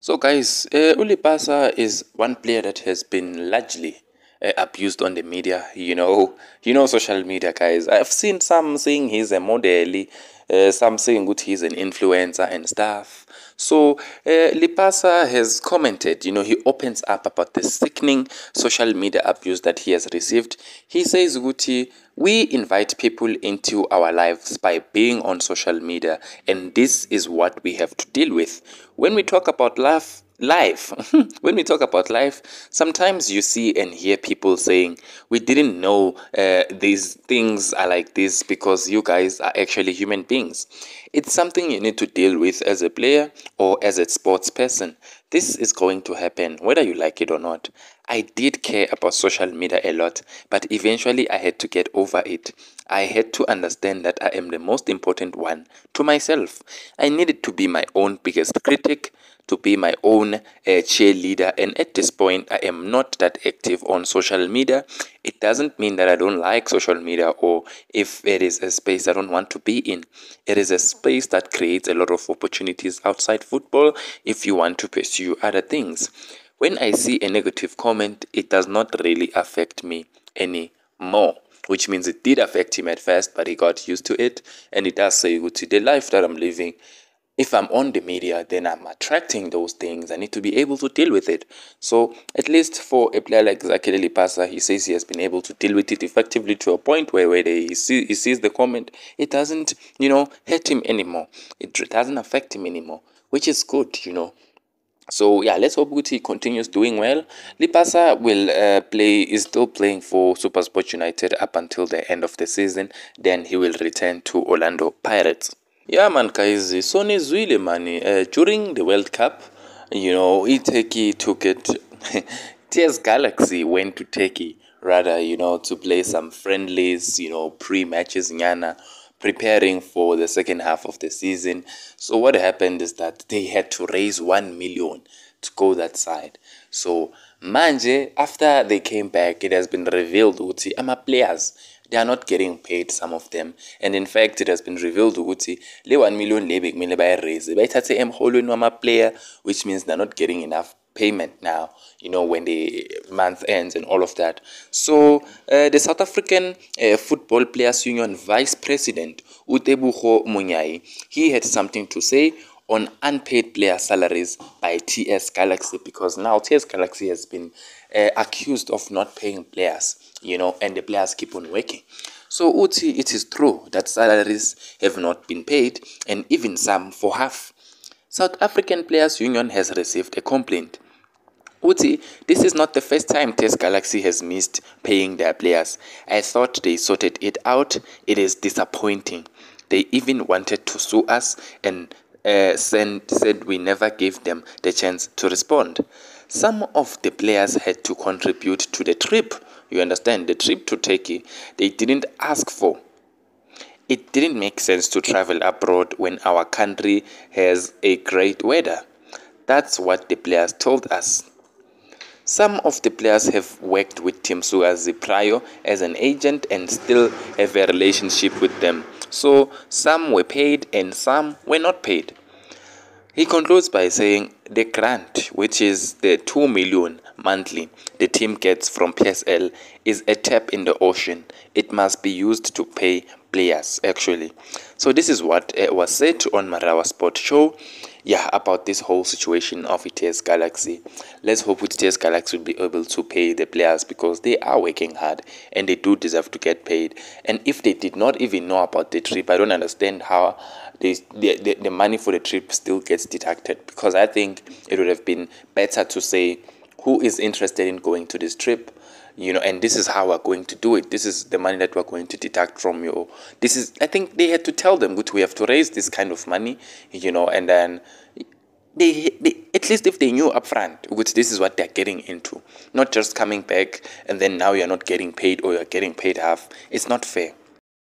So, guys, Ulipasa is one player that has been largely abused on the media. Social media, guys. I've seen some saying he's a model, some saying that he's an influencer and stuff. So, Lipasa has commented. He opens up about the sickening social media abuse that he has received. He says, Guti, we invite people into our lives by being on social media, and this is what we have to deal with. When we talk about life when we talk about life, sometimes you see and hear people saying, we didn't know these things are like this because you guys are actually human beings. It's something you need to deal with as a player or as a sports person. This is going to happen whether you like it or not. I did care about social media a lot, but eventually I had to get over it. I had to understand that I am the most important one to myself. I needed to be my own biggest critic, to be my own cheerleader, and at this point I am not that active on social media. It doesn't mean that I don't like social media or if it is a space I don't want to be in. It is a space that creates a lot of opportunities outside football if you want to pursue other things. When I see a negative comment, it does not really affect me anymore, which means it did affect him at first, but he got used to it. And it does say, to the life that I'm living, if I'm on the media, then I'm attracting those things. I need to be able to deal with it. So, at least for a player like Zakele Lipasa, he says he has been able to deal with it effectively to a point where he sees the comment, it doesn't, hurt him anymore. It doesn't affect him anymore, which is good. So yeah, let's hope Guti continues doing well. Lipasa is still playing for SuperSport United up until the end of the season. Then he will return to Orlando Pirates. Yeah, man, guys. So nizwile mani. During the World Cup, Turkey took it. TS Galaxy went to Turkey rather, to play some friendlies, pre-matches, nyana, preparing for the second half of the season. So what happened is that they had to raise 1 million to go that side. So manje, after they came back, it has been revealed Uti ama players, they are not getting paid, some of them. And in fact, it has been revealed Uti le 1 million le bekumele bayiraise bayithathe emholweni wama player, which means they're not getting enough payment now, when the month ends and all of that. So the South African Football Players Union Vice President Utebuho Munyai, he had something to say on unpaid player salaries by TS Galaxy, because now TS Galaxy has been accused of not paying players, and the players keep on working. So Uti, it is true that salaries have not been paid, and even some for half. South African Players Union has received a complaint. Uti, this is not the first time TS Galaxy has missed paying their players. I thought they sorted it out. It is disappointing. They even wanted to sue us and said we never gave them the chance to respond. Some of the players had to contribute to the trip. You understand? The trip to Turkey, they didn't ask for. It didn't make sense to travel abroad when our country has a great weather. That's what the players told us. Some of the players have worked with Team Sugazi prior as an agent and still have a relationship with them. So some were paid and some were not paid. He concludes by saying the grant, which is the 2 million monthly the team gets from PSL, is a tap in the ocean. It must be used to pay players, actually. So this is what was said on Marawa Sport Show. Yeah, about this whole situation of TS Galaxy. Let's hope TS Galaxy will be able to pay the players, because they are working hard and they do deserve to get paid. And if they did not even know about the trip, I don't understand how the money for the trip still gets deducted, because I think it would have been better to say who is interested in going to this trip, and this is how we're going to do it. This is the money that we're going to deduct from you. I think they had to tell them, we have to raise this kind of money, and then they at least if they knew upfront, which this is what they're getting into, not just coming back and then now you're not getting paid or you're getting paid half. It's not fair.